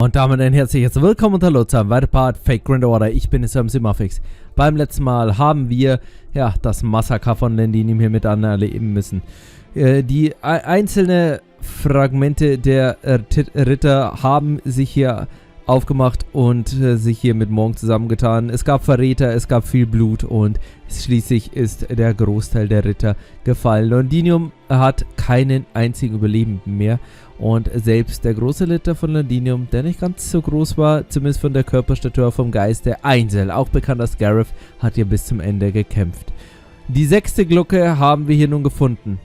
Und damit ein herzliches Willkommen und Hallo zu einem weiteren Part Fake Grand Order. Ich bin Simafix. Beim letzten Mal haben wir ja das Massaker von Lendinium hier mit erleben müssen. Die einzelnen Fragmente der Ritter haben sich hier aufgemacht und sich hier mit Morgen zusammengetan. Es gab Verräter, es gab viel Blut und schließlich ist der Großteil der Ritter gefallen. Londinium hat keinen einzigen Überlebenden mehr. Und selbst der große Ritter von Londinium, der nicht ganz so groß war, zumindest von der Körperstatur vom Geist, der Einsel, auch bekannt als Gareth, hat hier bis zum Ende gekämpft. Die 6. Glocke haben wir hier nun gefunden.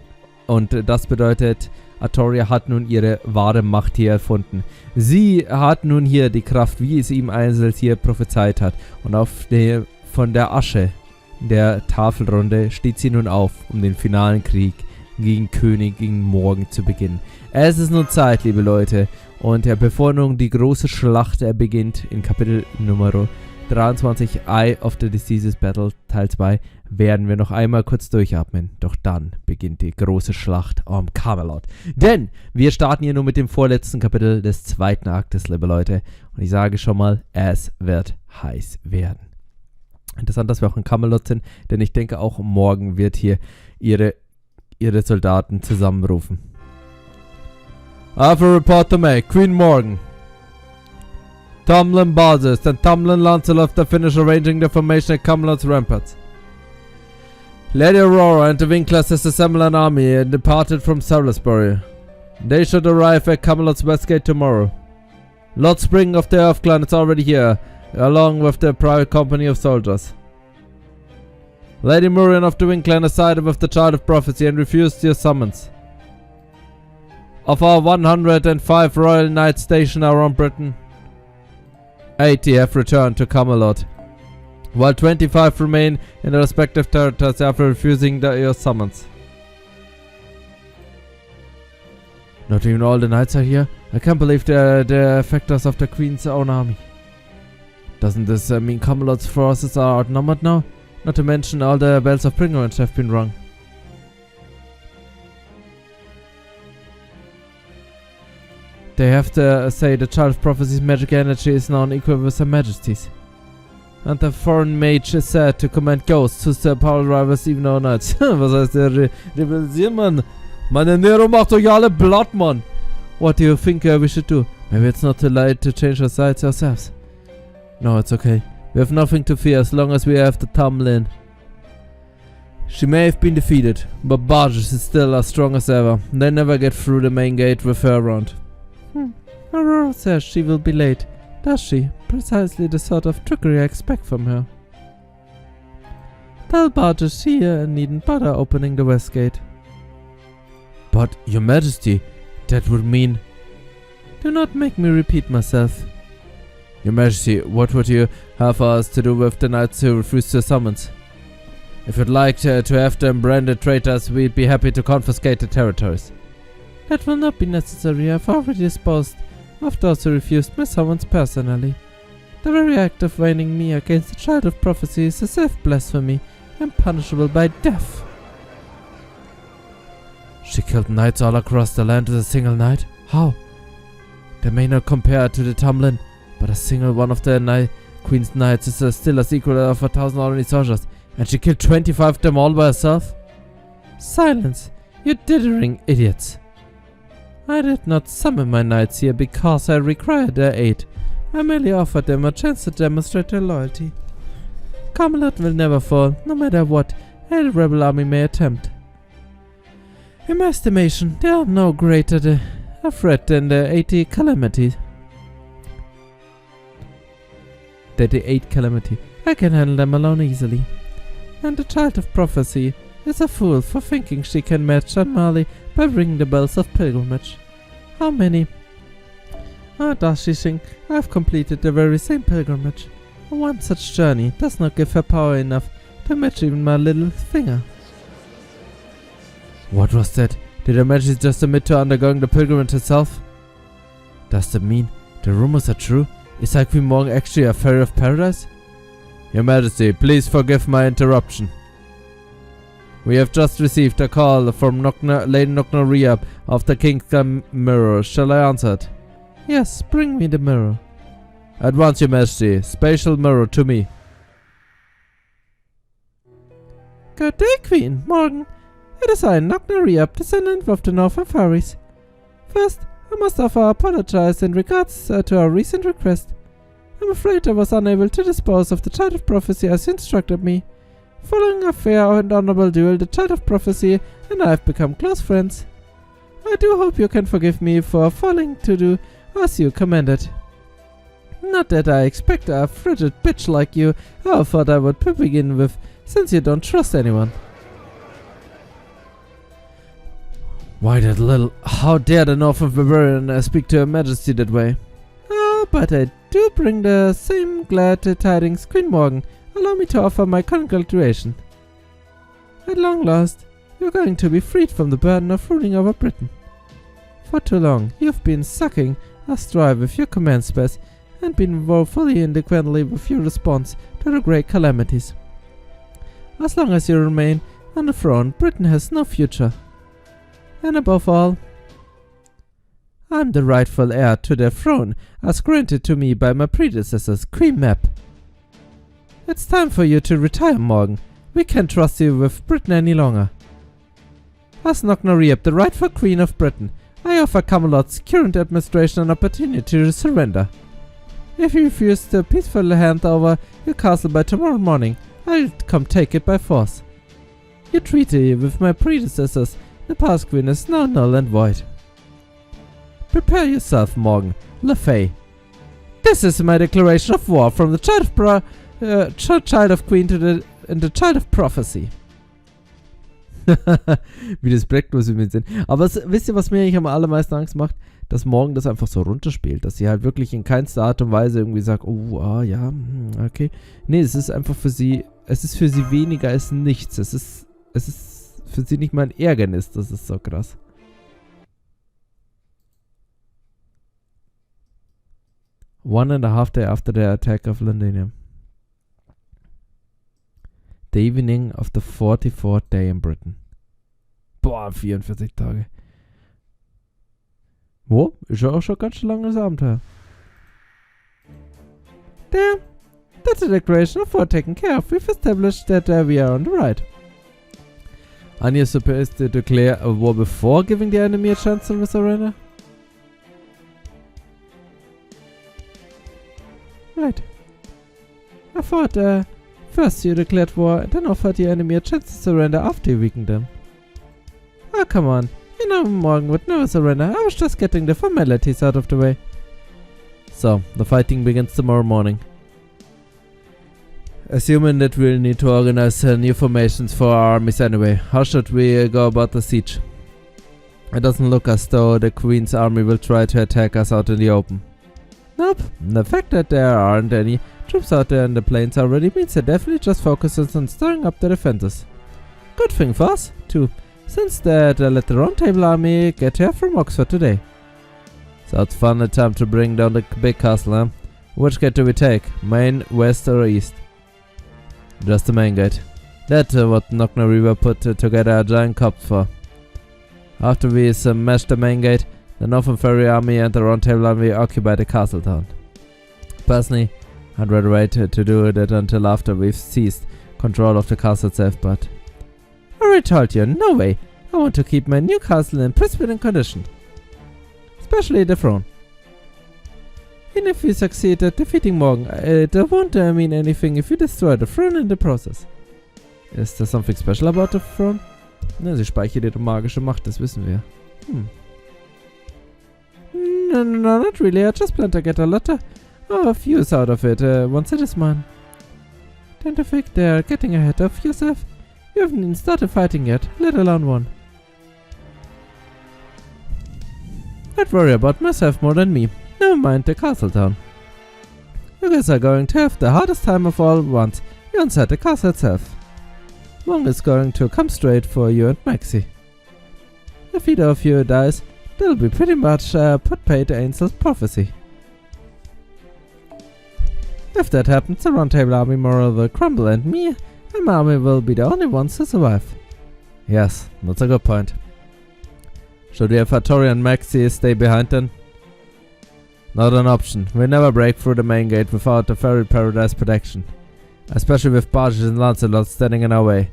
Und das bedeutet, Artoria hat nun ihre wahre Macht hier erfunden. Sie hat nun hier die Kraft, wie es ihm Einsel hier prophezeit hat. Und von der Asche der Tafelrunde steht sie nun auf, um den finalen Krieg gegen Königin Morgen zu beginnen. Es ist nun Zeit, liebe Leute, und bevor nun die große Schlacht beginnt, in Kapitel Nummer 23, Eye of the Diseases Battle, Teil 2, werden wir noch einmal kurz durchatmen. Doch dann beginnt die große Schlacht am Camelot. Denn wir starten hier nur mit dem vorletzten Kapitel des 2. Aktes, liebe Leute. Und ich sage schon mal, es wird heiß werden. Interessant, dass wir auch in Camelot sind, denn ich denke auch morgen wird hier ihre Soldaten zusammenrufen. I have a report to make. Queen Morgan. Tomlin Barzist and Tomlin Lancelot have finished arranging the formation at Camelot's ramparts. Lady Aurora and the Winklers has assembled an army and departed from Salisbury. They should arrive at Camelot's west gate tomorrow. Lord Spring of the Earth Clan is already here, along with their private company of soldiers. Lady Murian of the Wind Clan has sided with the Child of Prophecy and refused your summons. Of our 105 royal knights stationed around Britain, 80 have returned to Camelot, while 25 remain in their respective territories after refusing your summons. Not even all the knights are here? I can't believe they're the effectors of the Queen's own army. Doesn't this mean Camelot's forces are outnumbered now? Not to mention all the bells of pilgrimage have been rung. They have to say the Child of Prophecy's magic energy is now equal with Her Majesty's. And the foreign mage is said to command ghosts whose power rivals even our knights. Was heißt der Rebellieren, Mann? Meine Nero macht euch alle platt, Mann. What do you think we should do? Maybe it's not too late to change our sides ourselves. No, it's okay. We have nothing to fear as long as we have the Tomlin. She may have been defeated, but Barges is still as strong as ever. They never get through the main gate with her around. Aurora says she will be late. Does she? Precisely the sort of trickery I expect from her. Tell Barges she needn't bother opening the west gate. But, Your Majesty, that would mean... Do not make me repeat myself. Your Majesty, what would you have us to do with the knights who refuse your summons? If you'd like to have them branded traitors, we'd be happy to confiscate the territories. That will not be necessary. I've already disposed of those who refused my summons personally. The very act of warning me against the Child of Prophecy is a self-blasphemy and punishable by death. She killed knights all across the land with a single night? How? They may not compare to the Tomlin, but a single one of the Queen's knights is still as equal of 1,000 ordinary soldiers, and she killed 25 of them all by herself? Silence, you dithering idiots! I did not summon my knights here because I required their aid. I merely offered them a chance to demonstrate their loyalty. Camelot will never fall, no matter what a rebel army may attempt. In my estimation, they are no greater a threat than the 80 Calamity. 38 Calamity. I can handle them alone easily. And the Child of Prophecy is a fool for thinking she can match Marley by ringing the bells of pilgrimage. How many? Does she think I have completed the very same pilgrimage? One such journey does not give her power enough to match even my little finger. What was that? Did Her Majesty just admit to undergoing the pilgrimage herself? Does that mean the rumors are true? Is Queen Morgan actually a fairy of paradise? Your Majesty, please forgive my interruption. We have just received a call from Lady Nocna Riab of the King's Mirror. Shall I answer it? Yes, bring me the mirror. At once, Your Majesty. Spatial mirror to me. Good day, Queen. Morgen. It is I, Knocknariab, descendant of the Northern Fairies. First, I must offer apologize in regards to our recent request. I'm afraid I was unable to dispose of the Child of Prophecy as you instructed me. Following a fair and honorable duel, the Child of Prophecy and I have become close friends. I do hope you can forgive me for failing to do as you commanded. Not that I expect a frigid bitch like you, I thought I would begin with, since you don't trust anyone. Why that little... How dare the Northern Bavarian speak to Her Majesty that way? Oh, but I do bring the same glad tidings, Queen Morgan. Allow me to offer my congratulations. At long last, you're going to be freed from the burden of ruling over Britain. For too long, you've been sucking us dry with your command space and been woefully inadequately with your response to the great calamities. As long as you remain on the throne, Britain has no future. And above all, I'm the rightful heir to the throne as granted to me by my predecessors, Queen Map. It's time for you to retire, Morgan. We can't trust you with Britain any longer. As Knocknariab, the rightful Queen of Britain, I offer Camelot's current administration an opportunity to surrender. If you refuse to peacefully hand over your castle by tomorrow morning, I'll come take it by force. Your treaty with my predecessors, the past Queen, is now null and void. Prepare yourself, Morgan le Fae. This is my declaration of war from the Child of Queen to the Child of Prophecy. Wie respektlos wir mit sind. Aber wisst ihr, was mir eigentlich am allermeisten Angst macht? Dass Morgan das einfach so runterspielt. Dass sie halt wirklich in keinster Art und Weise irgendwie sagt, oh, ja, okay. Nee, es ist einfach für sie, es ist für sie weniger als nichts. Es ist für sie nicht mal ein Ärgernis. Das ist so krass. One and a half day after the attack of Londinium. The evening of the 44th day in Britain. Boah, 44 Tage. Wo? Ist ja auch schon ganz schön langes Abenteuer. There. That's a declaration of war taken care of. We've established that we are on the right. And you're supposed to declare a war before giving the enemy a chance to surrender? Right. I thought, first you declared war, and then offered the enemy a chance to surrender after you weakened them. Oh, come on. You know Morgan would never surrender. I was just getting the formalities out of the way. So, the fighting begins tomorrow morning. Assuming that we'll need to organize new formations for our armies anyway, how should we go about the siege? It doesn't look as though the Queen's army will try to attack us out in the open. Nope. The fact that there aren't any troops out there in the plains already means that definitely just focuses on stirring up the defenses. Good thing for us, too, since let the Round Table army get here from Oxford today. Sounds fun attempt to bring down the big castle, huh? Which gate do we take? Main, west or east? Just the main gate. That's what Knocknariab put together a giant cop for. After we smash the main gate, the Northern Fairy army and the Round Table army occupy the castle town. Personally, I'd rather wait to do that until after we've seized control of the castle itself, but... I already told you, no way! I want to keep my new castle in pristine condition. Especially the throne. Even if we succeed at defeating Morgan, it won't mean anything if you destroy the throne in the process. Is there something special about the throne? Na, sie speichert ihre magische Macht, das wissen wir. No, not really. I just plan to get a lot of use out of it once it is mine. Don't you think they're getting ahead of yourself? You haven't even started fighting yet, let alone won. I'd worry about myself more than me. Never mind the castle town. You guys are going to have the hardest time of all once you're inside the castle itself. Wong is going to come straight for you and Maxie. If either of you dies, that'll be pretty much put pay to Angel's prophecy. If that happens, the Round Table army morale will crumble and me and my army will be the only ones to survive. Yes, that's a good point. Should we have Hattori and Maxie stay behind then? Not an option. We never break through the main gate without the fairy paradise protection. Especially with barges and lancelots standing in our way.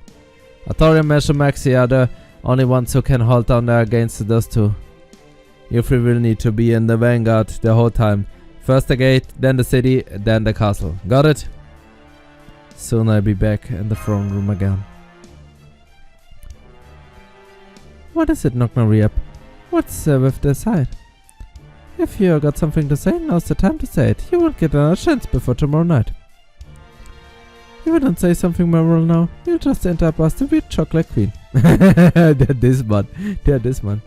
Artorian and Maxi are the only ones who can hold down against those two. You three will need to be in the vanguard the whole time. First the gate, then the city, then the castle. Got it? Soon I'll be back in the throne room again. What is it, Knocknareep? What's with the side? If you got something to say, now's the time to say it. You won't get another chance before tomorrow night. If you don't say something memorable now, you'll just end up as the weird chocolate queen. They're this one.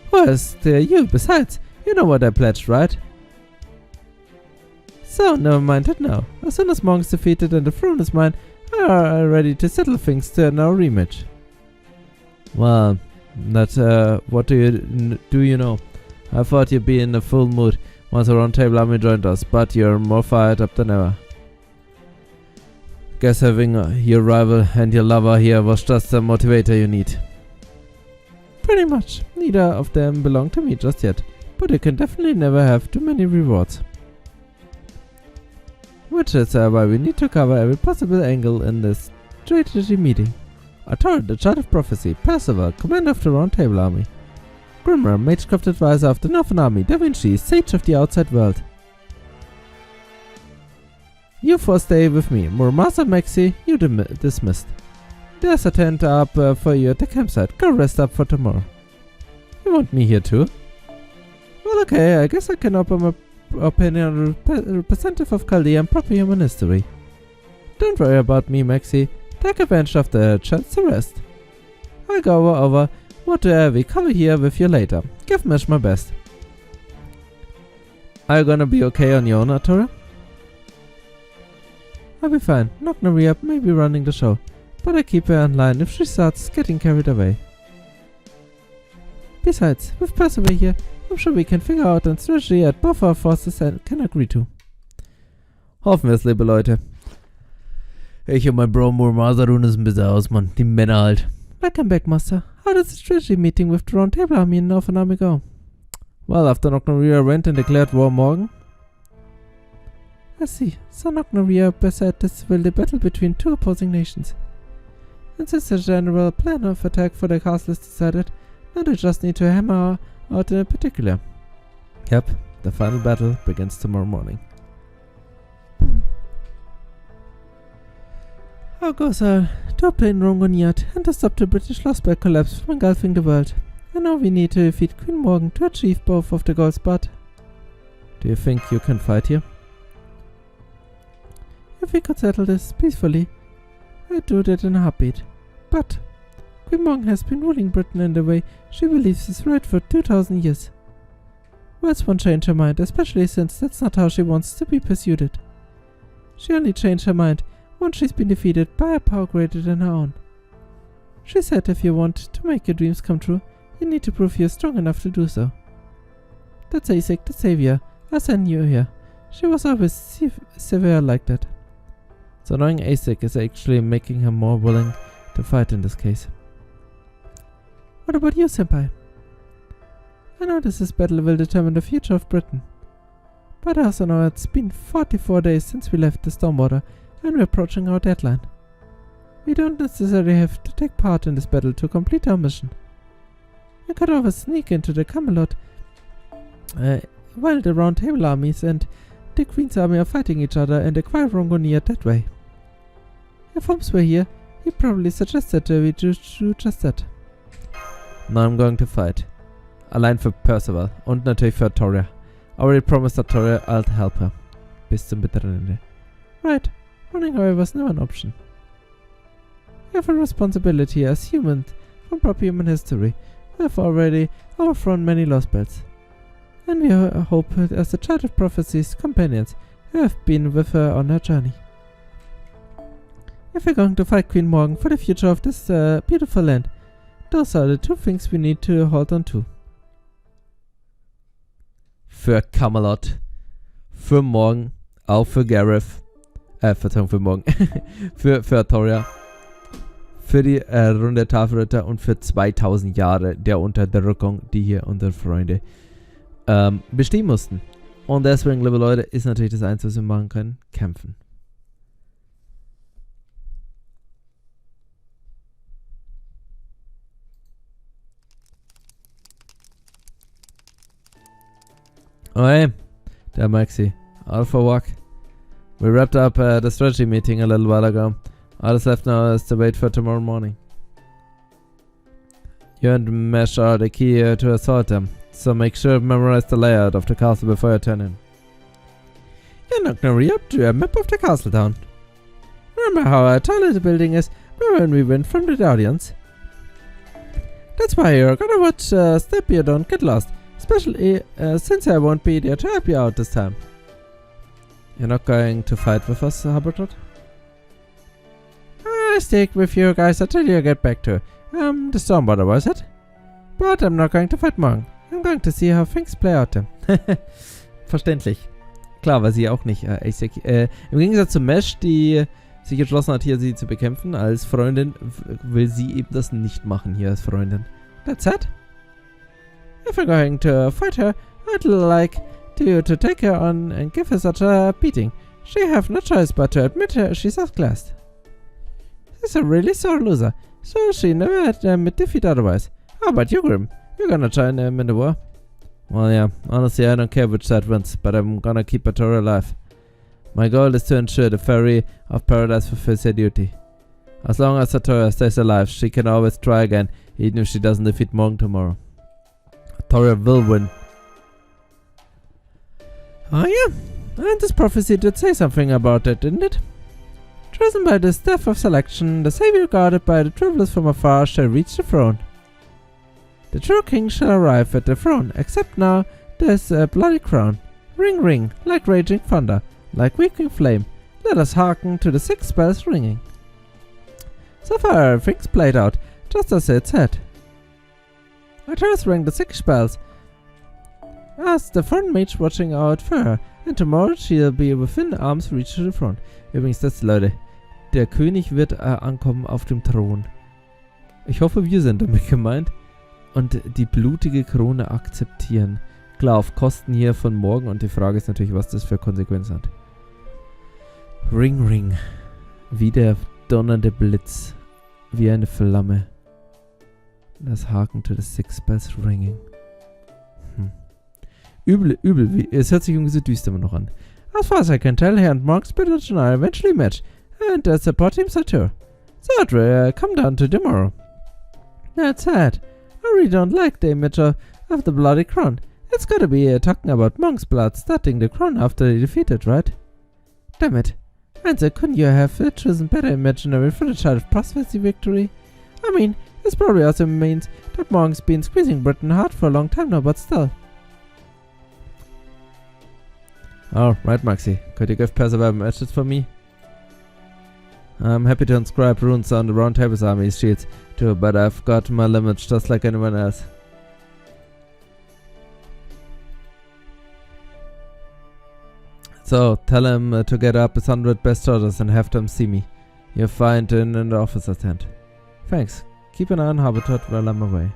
Where's you? Besides, you know what I pledged, right? So, never mind it now. As soon as Morgan's defeated and the throne is mine, we are ready to settle things to our rematch. Well, what do you know? I thought you'd be in a full mood once the round table army joined us, but you're more fired up than ever. Guess having your rival and your lover here was just the motivator you need. Pretty much. Neither of them belong to me just yet, but you can definitely never have too many rewards. Which is why we need to cover every possible angle in this strategy meeting. Artorian, the Child of Prophecy, Percival, Commander of the Round Table Army, Grimmer, Magecraft Advisor of the Northern Army, Da Vinci, Sage of the Outside World. You four stay with me. Muramasa, Maxi, you dismissed. There's a tent up for you at the campsite. Go rest up for tomorrow. You want me here too? Well, okay, I guess I can offer my opinion on representative of Chaldea and proper human history. Don't worry about me, Maxi. Take advantage of the chance to rest. I'll go over what we cover here with you later. Give Mesh my best. Are you gonna be okay on your own, Artorian? I'll be fine. Knocknareep may be running the show, but I keep her in line if she starts getting carried away. Besides, with Percival here, I'm sure we can figure out a strategy that both our forces can agree to. Hoffen wir es, liebe Leute. Ich und mein Bro Muramasa ruhen es ein bisschen aus, Mann. Die Männer halt. Welcome back, Master. How did the strategy meeting with the Round Table Army and Northern Army go? Well, after Knocknareep went and declared war Morgan. I see. So Knocknareep said this will be a battle between two opposing nations. And since the general plan of attack for the castle is decided, now they just need to hammer out in particular. Yep, the final battle begins tomorrow morning. How goes to obtain Rongoniat and to stop the British Lostbelt collapse from engulfing the world. And now we need to defeat Queen Morgan to achieve both of the goals, but... Do you think you can fight here? If we could settle this peacefully, I'd do that in a heartbeat. But Queen Morgan has been ruling Britain in the way she believes is right for 2000 years. Words won't change her mind, especially since that's not how she wants to be persuaded. She only changed her mind once she's been defeated by a power greater than her own. She said if you want to make your dreams come true, you need to prove you're strong enough to do so. That's Isaac the Savior. I sent you here. She was always severe like that. So knowing Isaac is actually making her more willing to fight in this case. What about you, Senpai? I know this battle will determine the future of Britain. But I also know it's been 44 days since we left the Stormwater and we're approaching our deadline. We don't necessarily have to take part in this battle to complete our mission. We could always sneak into the Camelot while the Round Table armies and the Queen's army are fighting each other and acquire Rongoniat that way. If Holmes were here, he probably suggested we do just that. Now I'm going to fight. Allein für Percival und natürlich für Artorian. I already promised Artorian I'll help her. Bis zum bitteren Ende. Right. Running away was never an option. We have a responsibility as humans from proper human history. We have already overthrown many Lostbelts. And we hope as the Child of Prophecy's companions who have been with her on her journey. If we're going to fight Queen Morgan for the future of this beautiful land, those are the two things we need to hold on to. Für Camelot, für Morgan, auch für Gareth, Verzeihung, für Morgan, für Artorian, für die Runde Tafelritter und für 2000 Jahre der Unterdrückung, die hier unsere Freunde bestehen mussten. Und deswegen, liebe Leute, ist natürlich das Einzige, was wir machen können, kämpfen. Oh hey, der Maxi. All for work. We wrapped up the strategy meeting a little while ago. All that's left now is to wait for tomorrow morning. You and Mesh are the key to assault them, so make sure to memorize the layout of the castle before you turn in. You're not gonna re-up to a map of the castle town. Remember how tall the building is when we went from the audience? That's why you're gonna watch step you don't get lost, especially since I won't be there to help you out this time. You're not going to fight with us, Habertot? I stick with you guys until you get back to the Stormwater, was it? But I'm not going to fight Monk. I'm going to see how things play out then. Verständlich. Klar, weil sie auch nicht im Gegensatz zu Mesh, die sich entschlossen hat, hier sie zu bekämpfen, als Freundin will sie eben das nicht machen hier als Freundin. That's it? If I'm going to fight her, I'd like you to take her on and give her such a beating. She have no choice but to admit she's outclassed. She's a really sore loser, so she never had admit defeat otherwise. How about you, Grim? You're gonna join them in the war? Well, yeah, honestly, I don't care which side wins, but I'm gonna keep Atora alive. My goal is to ensure the Fairy of Paradise fulfills her duty. As long as Atora stays alive, she can always try again, even if she doesn't defeat Morgan tomorrow. Atora will win. Oh yeah, and this prophecy did say something about that, didn't it? Chosen by the staff of selection, the savior guarded by the travelers from afar shall reach the throne. The true king shall arrive at the throne, except now there's a bloody crown. Ring ring, like raging thunder, like weeping flame, let us hearken to the 6 spells ringing. So far everything's played out, just as it said. I just rang the 6 spells. Ask the front mage watching out for her, and tomorrow she'll be within arm's reach to the throne. Übrigens, das, Leute, der König wird ankommen auf dem Thron. Ich hoffe, wir sind damit gemeint. Und die blutige Krone akzeptieren. Klar, auf Kosten hier von morgen. Und die Frage ist natürlich, was das für Konsequenzen hat. Ring, ring. Wie der donnernde Blitz. Wie eine Flamme. Das Haken to the 6 spells ringing. Übel, übel. Es hört sich irgendwie so düster immer noch an. As far as I can tell, Herr and Mark's Bitter and I eventually match. And the support teams are too. So it will come down to tomorrow. That's sad. I really don't like the image of the bloody crown. It's gotta be talking about Monk's blood starting the crown after they defeated, right? Damn it. Answer, couldn't you have chosen better imaginary for the child of prophecy victory? I mean, this probably also means that Monk's been squeezing Britain hard for a long time now, but still. Oh, right, Maxi. Could you give Percival a message for me? I'm happy to inscribe runes on the Round Table's army's shields too, but I've got my limits just like anyone else. So, tell him to get up his 100 best soldiers and have them see me. You'll find in the officer's tent. Thanks. Keep an eye on Habitat while I'm away.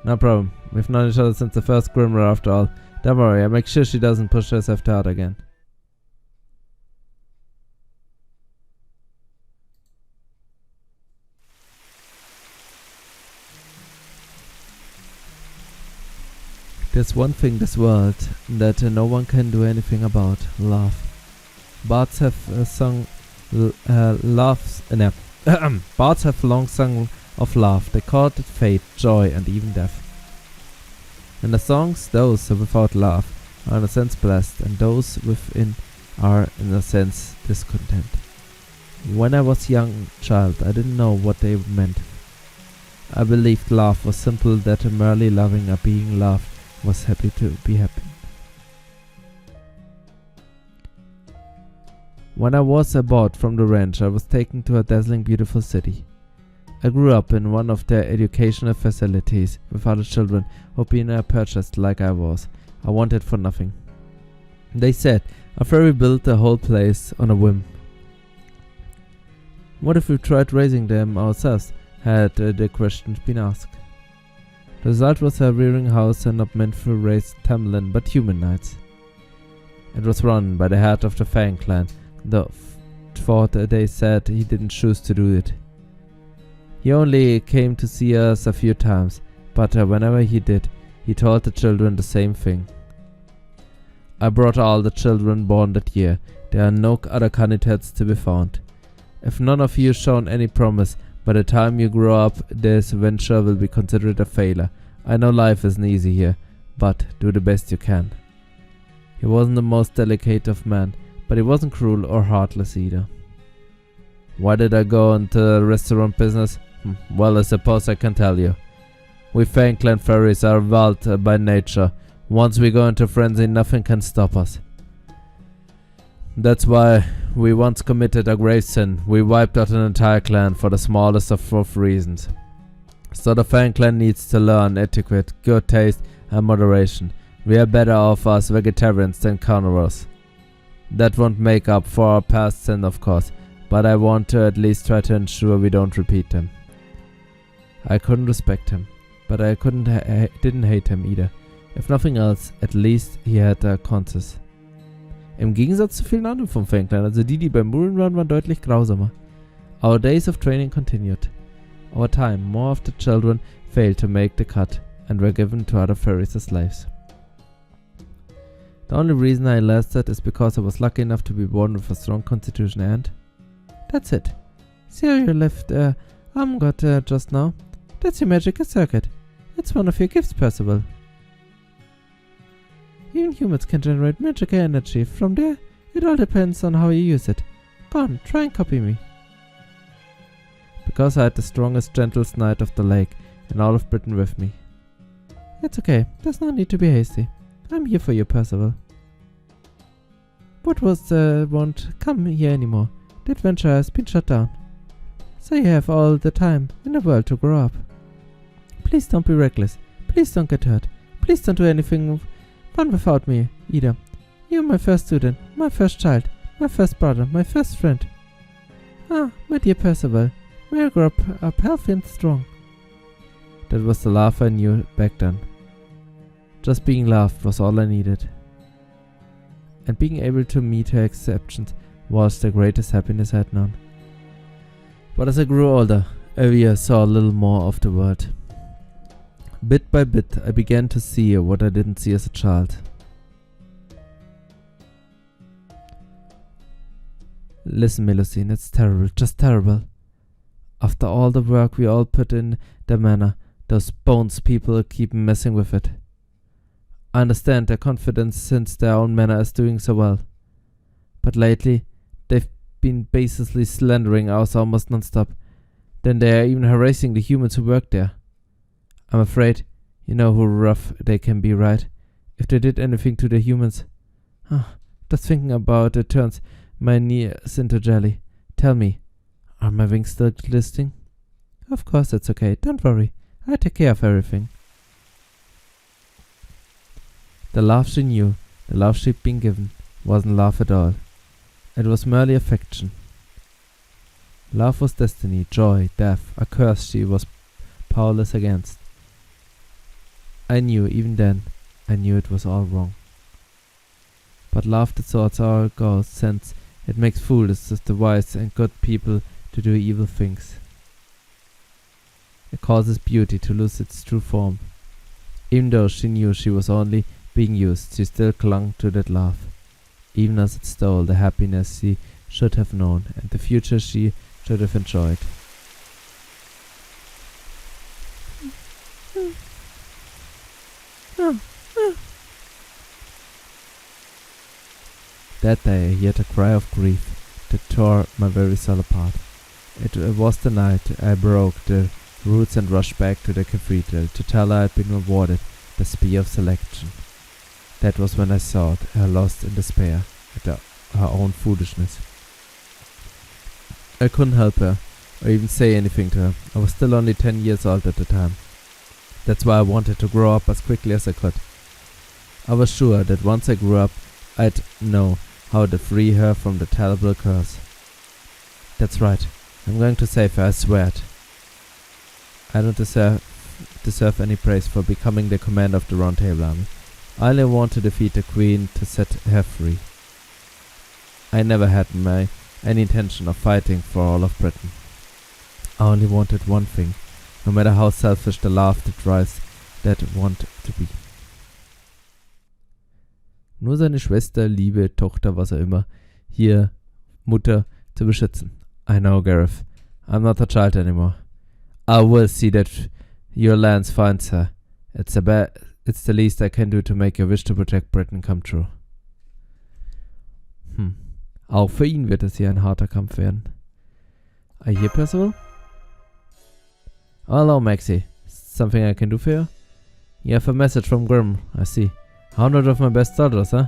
No problem. We've known each other since the first Grimmer after all. Don't worry, I'll make sure she doesn't push herself too hard again. There's one thing this world that no one can do anything about. Love. Bards have Bards have long sung of love. They called it fate, joy, and even death. In the songs, those without love are in a sense blessed, and those within are in a sense discontent. When I was a young child, I didn't know what they meant. I believed love was simple, that merely loving or being loved was happy to be happy. When I was bought from the ranch, I was taken to a dazzling beautiful city. I grew up in one of their educational facilities with other children who had been purchased like I was. I wanted for nothing. They said, a fairy built the whole place on a whim. What if we tried raising them ourselves? Had the questions been asked. The result was a rearing house and not meant to raise Tamlin, but human knights. It was run by the head of the Fang clan, though for they said he didn't choose to do it. He only came to see us a few times, but whenever he did, he told the children the same thing. I brought all the children born that year. There are no other candidates to be found. If none of you shown any promise, by the time you grow up, this venture will be considered a failure. I know life isn't easy here, but do the best you can. He wasn't the most delicate of men, but he wasn't cruel or heartless either. Why did I go into the restaurant business? Well, I suppose I can tell you. We Fang Clan fairies are wild by nature. Once we go into frenzy, nothing can stop us. That's why we once committed a grave sin. We wiped out an entire clan for the smallest of reasons. So the Fang Clan needs to learn etiquette, good taste and moderation. We are better off as vegetarians than carnivores. That won't make up for our past sin, of course, but I want to at least try to ensure we don't repeat them. I couldn't respect him, but I didn't hate him either. If nothing else, at least he had a conscience. Im Gegensatz zu vielen anderen vom Fang Clan, also die beim Buren waren, waren deutlich grausamer. Our days of training continued. Over time, more of the children failed to make the cut and were given to other fairies as slaves. The only reason I lasted is because I was lucky enough to be born with a strong constitution and... That's it. See how you left arm got just now? That's your magical circuit. It's one of your gifts, Percival. Even humans can generate magical energy. From there, it all depends on how you use it. Go on, try and copy me. Because I had the strongest, gentlest knight of the lake and all of Britain with me. It's okay, there's no need to be hasty. I'm here for you, Percival. What won't come here anymore. The adventure has been shut down. So you have all the time in the world to grow up. Please don't be reckless. Please don't get hurt. Please don't do anything fun without me, either. You're my first student, my first child, my first brother, my first friend. Ah, my dear Percival, may I grow up healthy and strong. That was the laugh I knew back then. Just being loved was all I needed. And being able to meet her exceptions was the greatest happiness I had known. But as I grew older, every year saw a little more of the world. Bit by bit, I began to see what I didn't see as a child. Listen, Melusine, it's terrible, just terrible. After all the work we all put in the manor, those bones people keep messing with it. I understand their confidence since their own manor is doing so well. But lately, they've been baselessly slandering us almost non-stop. Then they are even harassing the humans who work there. I'm afraid you know how rough they can be, right? If they did anything to the humans. Just thinking about it turns my knees into jelly. Tell me, are my wings still glistening? Of course it's okay, don't worry. I take care of everything. The love she knew, the love she'd been given, wasn't love at all. It was merely affection. Love was destiny, joy, death, a curse she was powerless against. I knew, even then, I knew it was all wrong. But love distorts our goals, since it makes fools of the wise and good people to do evil things. It causes beauty to lose its true form. Even though she knew she was only being used, she still clung to that love, even as it stole the happiness she should have known and the future she should have enjoyed. That day I heard a cry of grief that tore my very soul apart. It was the night I broke the roots and rushed back to the cathedral to tell her I had been awarded the Spear of Selection. That was when I saw her lost in despair at her own foolishness. I couldn't help her, or even say anything to her. I was still only 10 years old at the time. That's why I wanted to grow up as quickly as I could. I was sure that once I grew up, I'd know how to free her from the terrible curse. That's right, I'm going to save her, I swear it. I don't deserve deserve any praise for becoming the commander of the Round Table Army. I only want to defeat the Queen to set her free. I never had any intention of fighting for all of Britain. I only wanted one thing, no matter how selfish the love that drives that want to be. Nur seine Schwester, Liebe, Tochter, was auch immer, hier Mutter zu beschützen. I know, Gareth. I'm not a child anymore. I will see that your lance finds her. It's the least I can do to make your wish to protect Britain come true. Auch für ihn wird es hier ein harter Kampf werden. Are you here, Percival? Oh, hello, Maxie. Something I can do for you? You have a message from Grim, I see. 100 of my best soldiers, huh?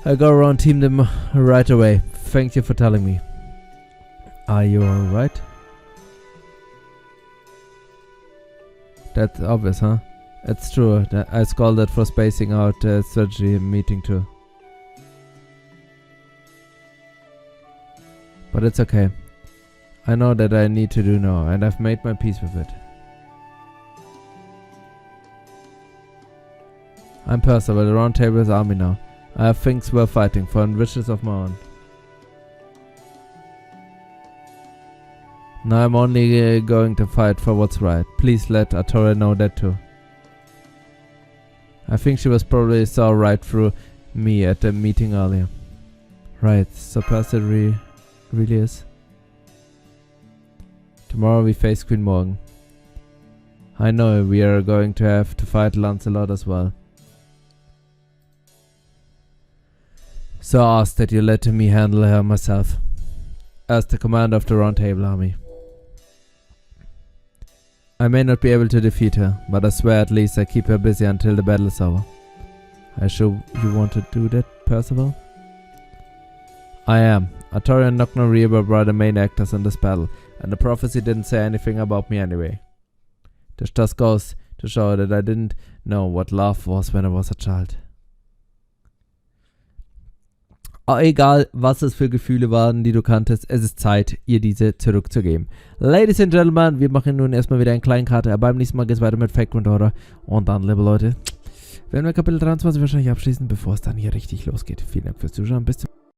I go around team them right away. Thank you for telling me. Are you alright? That's obvious, huh? It's true. I scolded for spacing out the strategy meeting too. But it's okay. I know that I need to do now, and I've made my peace with it. I'm Percival, the Round Table's army now. I have things worth fighting for and wishes of my own. Now I'm only going to fight for what's right. Please let Artoria know that too. I think she was probably saw right through me at the meeting earlier. Right, so Percival really is. Tomorrow we face Queen Morgan. I know we are going to have to fight Lancelot as well. So I ask that you let me handle her myself, as the commander of the Round Table Army. I may not be able to defeat her, but I swear at least I keep her busy until the battle is over. Are you sure you want to do that, Percival? I am. Artoria and Knockno Reba were the main actors in this battle, and the prophecy didn't say anything about me anyway. This just goes to show that I didn't know what love was when I was a child. Egal, was es für Gefühle waren, die du kanntest, es ist Zeit, ihr diese zurückzugeben. Ladies and Gentlemen, wir machen nun erstmal wieder einen kleinen Kater. Beim nächsten Mal geht es weiter mit Fake Order. Und dann, liebe Leute, werden wir Kapitel 23 wahrscheinlich abschließen, bevor es dann hier richtig losgeht. Vielen Dank fürs Zuschauen. Bis zum